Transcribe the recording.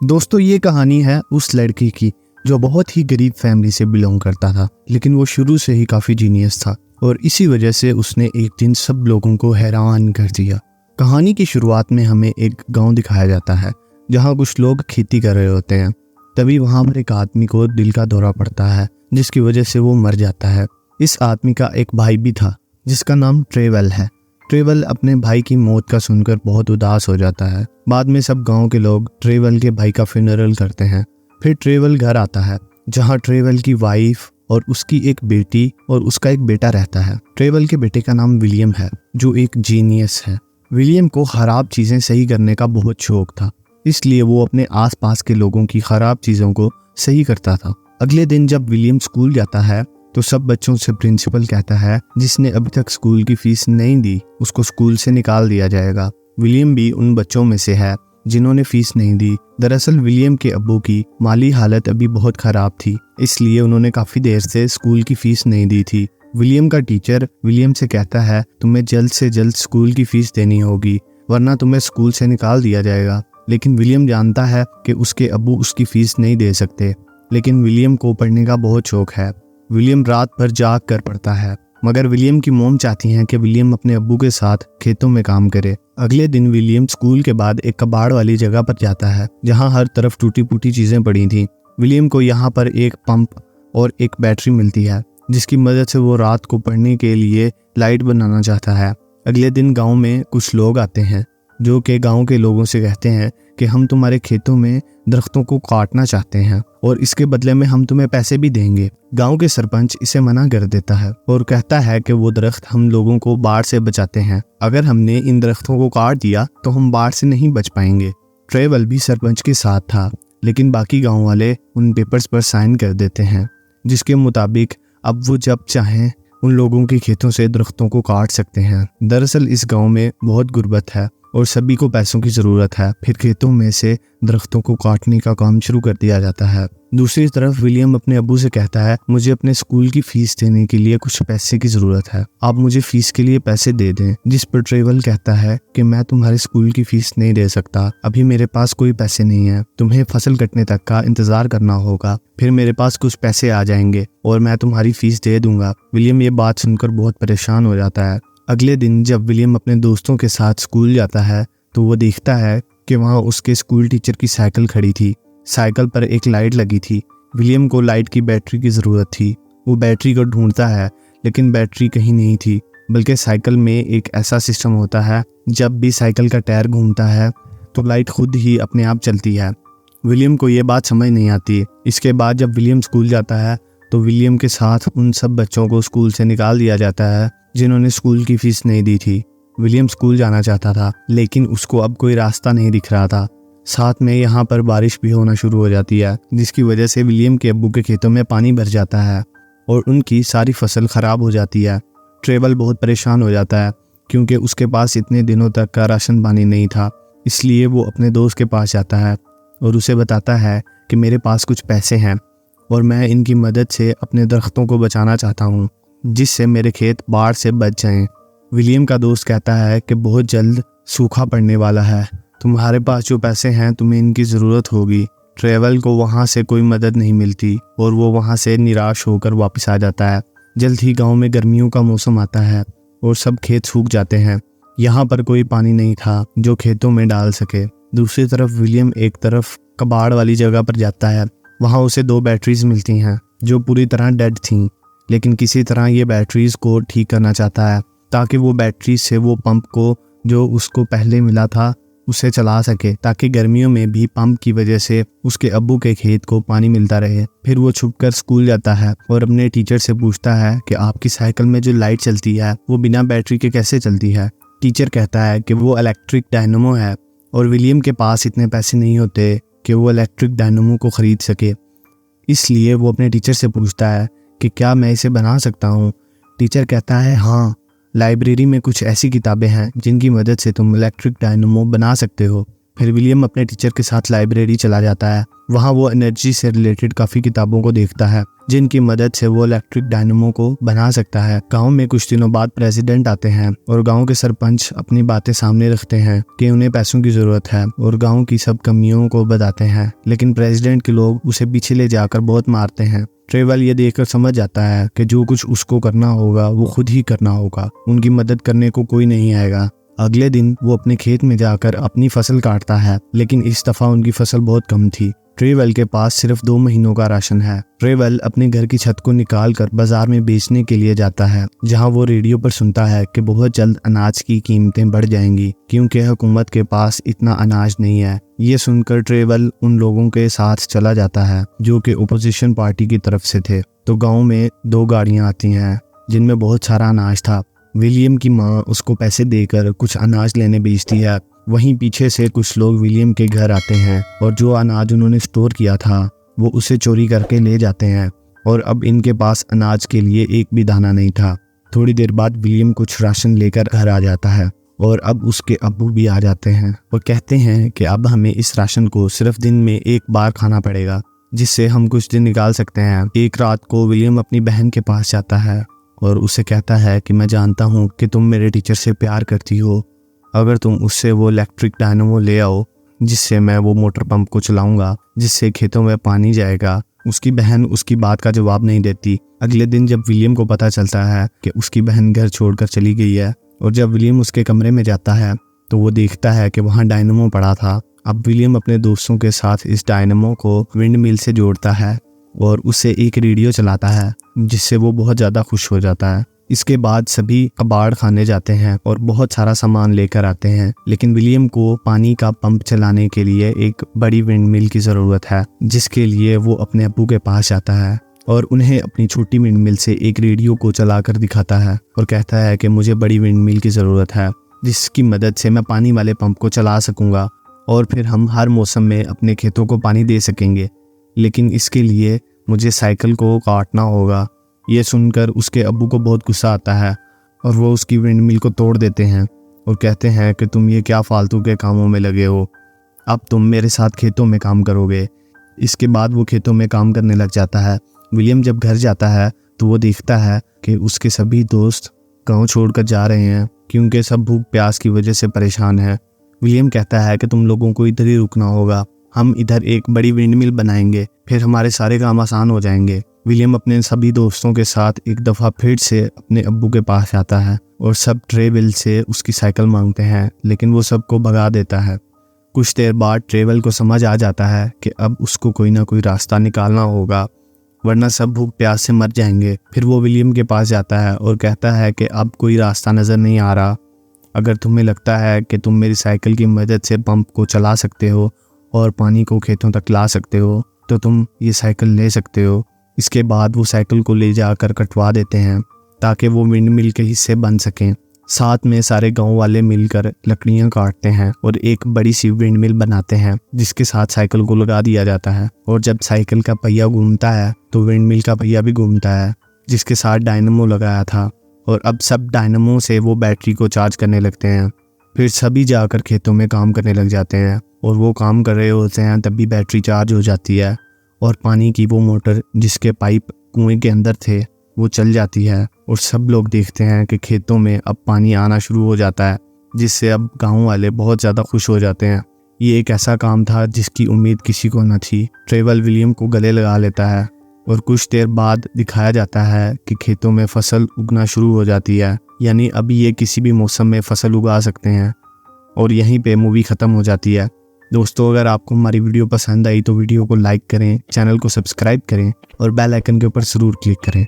दोस्तों, ये कहानी है उस लड़के की जो बहुत ही गरीब फैमिली से बिलोंग करता था, लेकिन वो शुरू से ही काफ़ी जीनियस था और इसी वजह से उसने एक दिन सब लोगों को हैरान कर दिया। कहानी की शुरुआत में हमें एक गांव दिखाया जाता है जहां कुछ लोग खेती कर रहे होते हैं। तभी वहां पर एक आदमी को दिल का दौरा पड़ता है जिसकी वजह से वो मर जाता है। इस आदमी का एक भाई भी था जिसका नाम ट्रेवल है। ट्रेवल अपने भाई की मौत का सुनकर बहुत उदास हो जाता है। बाद में सब गांव के लोग ट्रेवल के भाई का फ्यूनरल करते हैं। फिर ट्रेवल घर आता है जहां ट्रेवल की वाइफ और उसकी एक बेटी और उसका एक बेटा रहता है। ट्रेवल के बेटे का नाम विलियम है जो एक जीनियस है। विलियम को खराब चीज़ें सही करने का बहुत शौक था, इसलिए वो अपने आसपास के लोगों की खराब चीज़ों को सही करता था। अगले दिन जब विलियम स्कूल जाता है तो सब बच्चों से प्रिंसिपल कहता है जिसने अभी तक स्कूल की फीस नहीं दी उसको स्कूल से निकाल दिया जाएगा। विलियम भी उन बच्चों में से है जिन्होंने फीस नहीं दी। दरअसल विलियम के अब्बू की माली हालत अभी बहुत खराब थी, इसलिए उन्होंने काफ़ी देर से स्कूल की फीस नहीं दी थी। विलियम का टीचर विलियम से कहता है तुम्हें जल्द से जल्द स्कूल की फीस देनी होगी वरना तुम्हें स्कूल से निकाल दिया जाएगा। लेकिन विलियम जानता है कि उसके अब्बू उसकी फीस नहीं दे सकते, लेकिन विलियम को पढ़ने का बहुत शौक है। विलियम रात भर जाग कर पढ़ता है, मगर विलियम की मॉम चाहती हैं कि विलियम अपने अब्बू के साथ खेतों में काम करे। अगले दिन विलियम स्कूल के बाद एक कबाड़ वाली जगह पर जाता है जहां हर तरफ टूटी फूटी चीजें पड़ी थी। विलियम को यहाँ पर एक पंप और एक बैटरी मिलती है जिसकी मदद से वो रात को पढ़ने के लिए लाइट बनाना चाहता है। अगले दिन गाँव में कुछ लोग आते हैं जो कि गाँव के लोगों से कहते हैं कि हम तुम्हारे खेतों में दरख्तों को काटना चाहते हैं और इसके बदले में हम तुम्हें पैसे भी देंगे। गांव के सरपंच इसे मना कर देता है और कहता है कि वो दरख्त हम लोगों को बाढ़ से बचाते हैं। अगर हमने इन दरख्तों को काट दिया तो हम बाढ़ से नहीं बच पाएंगे। ट्रेवल भी सरपंच के साथ था, लेकिन बाकी गाँव वाले उन पेपर्स पर साइन कर देते हैं जिसके मुताबिक अब वो जब चाहें उन लोगों के खेतों से दरख्तों को काट सकते हैं। दरअसल इस गाँव में बहुत गुर्बत है और सभी को पैसों की ज़रूरत है। फिर खेतों में से दरख्तों को काटने का काम शुरू कर दिया जाता है। दूसरी तरफ विलियम अपने अब्बू से कहता है मुझे अपने स्कूल की फीस देने के लिए कुछ पैसे की ज़रूरत है, आप मुझे फीस के लिए पैसे दे दें। जिस पर ट्रेवल कहता है कि मैं तुम्हारे स्कूल की फीस नहीं दे सकता, अभी मेरे पास कोई पैसे नहीं है, तुम्हें फसल कटने तक का इंतज़ार करना होगा, फिर मेरे पास कुछ पैसे आ जाएंगे और मैं तुम्हारी फीस दे दूंगा। विलियम ये बात सुनकर बहुत परेशान हो जाता है। अगले दिन जब विलियम अपने दोस्तों के साथ स्कूल जाता है तो वो देखता है कि वहाँ उसके स्कूल टीचर की साइकिल खड़ी थी। साइकिल पर एक लाइट लगी थी। विलियम को लाइट की बैटरी की ज़रूरत थी। वो बैटरी को ढूंढता है लेकिन बैटरी कहीं नहीं थी, बल्कि साइकिल में एक ऐसा सिस्टम होता है जब भी साइकिल का टायर घूमता है तो लाइट खुद ही अपने आप चलती है। विलियम को ये बात समझ नहीं आती। इसके बाद जब विलियम स्कूल जाता है तो विलियम के साथ उन सब बच्चों को स्कूल से निकाल दिया जाता है जिन्होंने स्कूल की फीस नहीं दी थी। विलियम स्कूल जाना चाहता था लेकिन उसको अब कोई रास्ता नहीं दिख रहा था। साथ में यहाँ पर बारिश भी होना शुरू हो जाती है जिसकी वजह से विलियम के अब्बू के खेतों में पानी भर जाता है और उनकी सारी फसल खराब हो जाती है। ट्रेवल बहुत परेशान हो जाता है क्योंकि उसके पास इतने दिनों तक का राशन पानी नहीं था, इसलिए वो अपने दोस्त के पास जाता है और उसे बताता है कि मेरे पास कुछ पैसे हैं और मैं इनकी मदद से अपने दरख्तों को बचाना चाहता हूँ जिससे मेरे खेत बाढ़ से बच जाएं। विलियम का दोस्त कहता है कि बहुत जल्द सूखा पड़ने वाला है, तुम्हारे पास जो पैसे हैं तुम्हें इनकी ज़रूरत होगी। ट्रेवल को वहाँ से कोई मदद नहीं मिलती और वो वहाँ से निराश होकर वापस आ जाता है। जल्द ही गांव में गर्मियों का मौसम आता है और सब खेत सूख जाते हैं। यहाँ पर कोई पानी नहीं था जो खेतों में डाल सके। दूसरी तरफ विलियम एक तरफ कबाड़ वाली जगह पर जाता है। वहाँ उसे 2 बैटरीज मिलती हैं जो पूरी तरह डेड थीं, लेकिन किसी तरह ये बैटरीज को ठीक करना चाहता है ताकि वो बैटरी से वो पंप को जो उसको पहले मिला था उसे चला सके, ताकि गर्मियों में भी पंप की वजह से उसके अब्बू के खेत को पानी मिलता रहे। फिर वो छुपकर स्कूल जाता है और अपने टीचर से पूछता है कि आपकी साइकिल में जो लाइट चलती है वो बिना बैटरी के कैसे चलती है। टीचर कहता है कि वो इलेक्ट्रिक डायनमो है और विलियम के पास इतने पैसे नहीं होते कि वो इलेक्ट्रिक डायनमो को ख़रीद सके, इसलिए वो अपने टीचर से पूछता है कि क्या मैं इसे बना सकता हूँ। टीचर कहता है हाँ, लाइब्रेरी में कुछ ऐसी किताबें हैं जिनकी मदद से तुम इलेक्ट्रिक डायनमो बना सकते हो। फिर विलियम अपने टीचर के साथ लाइब्रेरी चला जाता है। वहाँ वो एनर्जी से रिलेटेड काफ़ी किताबों को देखता है जिनकी मदद से वो इलेक्ट्रिक डायनेमो को बना सकता है। गांव में कुछ दिनों बाद प्रेसिडेंट आते हैं और गांव के सरपंच अपनी बातें सामने रखते हैं कि उन्हें पैसों की ज़रूरत है और गांव की सब कमियों को बताते हैं, लेकिन प्रेसिडेंट के लोग उसे पीछे ले जाकर बहुत मारते हैं। ट्रेवल ये देखकर समझ जाता है कि जो कुछ उसको करना होगा वो खुद ही करना होगा, उनकी मदद करने को कोई नहीं आएगा। अगले दिन वो अपने खेत में जाकर अपनी फसल काटता है, लेकिन इस दफ़ा उनकी फसल बहुत कम थी। ट्रेवल के पास सिर्फ 2 महीनों का राशन है। ट्रेवल अपने घर की छत को निकालकर बाजार में बेचने के लिए जाता है, जहां वो रेडियो पर सुनता है कि बहुत जल्द अनाज की कीमतें बढ़ जाएंगी क्योंकि हुकूमत के पास इतना अनाज नहीं है। ये सुनकर ट्रेवल उन लोगों के साथ चला जाता है जो कि ओपोजिशन पार्टी की तरफ से थे। तो गाँव में 2 गाड़ियाँ आती हैं जिनमें बहुत सारा अनाज था। विलियम की माँ उसको पैसे देकर कुछ अनाज लेने भेजती है। वहीं पीछे से कुछ लोग विलियम के घर आते हैं और जो अनाज उन्होंने स्टोर किया था वो उसे चोरी करके ले जाते हैं और अब इनके पास अनाज के लिए एक भी दाना नहीं था। थोड़ी देर बाद विलियम कुछ राशन लेकर घर आ जाता है और अब उसके अब्बू भी आ जाते हैं और कहते हैं कि अब हमें इस राशन को सिर्फ दिन में एक बार खाना पड़ेगा, जिससे हम कुछ दिन निकाल सकते हैं। एक रात को विलियम अपनी बहन के पास जाता है और उसे कहता है कि मैं जानता हूँ कि तुम मेरे टीचर से प्यार करती हो, अगर तुम उससे वो इलेक्ट्रिक डायनेमो ले आओ जिससे मैं वो मोटर पंप को चलाऊंगा जिससे खेतों में पानी जाएगा। उसकी बहन उसकी बात का जवाब नहीं देती। अगले दिन जब विलियम को पता चलता है कि उसकी बहन घर छोड़कर चली गई है और जब विलियम उसके कमरे में जाता है तो वो देखता है कि वहाँ डायनेमो पड़ा था। अब विलियम अपने दोस्तों के साथ इस डायनेमो को विंड मिल से जोड़ता है और उससे एक रेडियो चलाता है जिससे वो बहुत ज़्यादा खुश हो जाता है। इसके बाद सभी कबाड़ खाने जाते हैं और बहुत सारा सामान लेकर आते हैं, लेकिन विलियम को पानी का पंप चलाने के लिए एक बड़ी विंड मिल की ज़रूरत है, जिसके लिए वो अपने अब्बू के पास जाता है और उन्हें अपनी छोटी विंड मिल से एक रेडियो को चलाकर दिखाता है और कहता है कि मुझे बड़ी विंड मिल की ज़रूरत है जिसकी मदद से मैं पानी वाले पंप को चला सकूँगा और फिर हम हर मौसम में अपने खेतों को पानी दे सकेंगे, लेकिन इसके लिए मुझे साइकिल को काटना होगा। ये सुनकर उसके अब्बू को बहुत गुस्सा आता है और वो उसकी विंड मिल को तोड़ देते हैं और कहते हैं कि तुम ये क्या फालतू के कामों में लगे हो, अब तुम मेरे साथ खेतों में काम करोगे। इसके बाद वो खेतों में काम करने लग जाता है। विलियम जब घर जाता है तो वो देखता है कि उसके सभी दोस्त गाँव छोड़कर जा रहे हैं क्योंकि सब भूख प्यास की वजह से परेशान है। विलियम कहता है कि तुम लोगों को इधर ही रुकना होगा, हम इधर एक बड़ी विंड मिल बनाएंगे, फिर हमारे सारे काम आसान हो जाएंगे। विलियम अपने सभी दोस्तों के साथ एक दफ़ा फिर से अपने अब्बू के पास आता है और सब ट्रेवल से उसकी साइकिल मांगते हैं, लेकिन वो सबको भगा देता है। कुछ देर बाद ट्रेवल को समझ आ जाता है कि अब उसको कोई ना कोई रास्ता निकालना होगा, वरना सब भूख प्यास से मर जाएंगे। फिर वो विलियम के पास जाता है और कहता है कि अब कोई रास्ता नज़र नहीं आ रहा, अगर तुम्हें लगता है कि तुम मेरी साइकिल की मदद से पंप को चला सकते हो और पानी को खेतों तक ला सकते हो तो तुम ये साइकिल ले सकते हो। इसके बाद वो साइकिल को ले जाकर कटवा देते हैं ताकि वो विंड मिल के हिस्से बन सकें। साथ में सारे गांव वाले मिलकर लकड़ियां काटते हैं और एक बड़ी सी विंड मिल बनाते हैं जिसके साथ साइकिल को लगा दिया जाता है और जब साइकिल का पहिया घूमता है तो विंड मिल का पहिया भी घूमता है जिसके साथ डायनेमो लगाया था और अब सब डायनेमो से वो बैटरी को चार्ज करने लगते हैं। फिर सभी जाकर खेतों में काम करने लग जाते हैं और वो काम कर रहे होते हैं तभी बैटरी चार्ज हो जाती है और पानी की वो मोटर जिसके पाइप कुएं के अंदर थे वो चल जाती है और सब लोग देखते हैं कि खेतों में अब पानी आना शुरू हो जाता है, जिससे अब गांव वाले बहुत ज़्यादा खुश हो जाते हैं। ये एक ऐसा काम था जिसकी उम्मीद किसी को न थी। ट्रेवल विलियम को गले लगा लेता है और कुछ देर बाद दिखाया जाता है कि खेतों में फसल उगना शुरू हो जाती है, यानी अभी ये किसी भी मौसम में फसल उगा सकते हैं और यहीं पे मूवी ख़त्म हो जाती है। दोस्तों, अगर आपको हमारी वीडियो पसंद आई तो वीडियो को लाइक करें, चैनल को सब्सक्राइब करें और बेल आइकन के ऊपर ज़रूर क्लिक करें।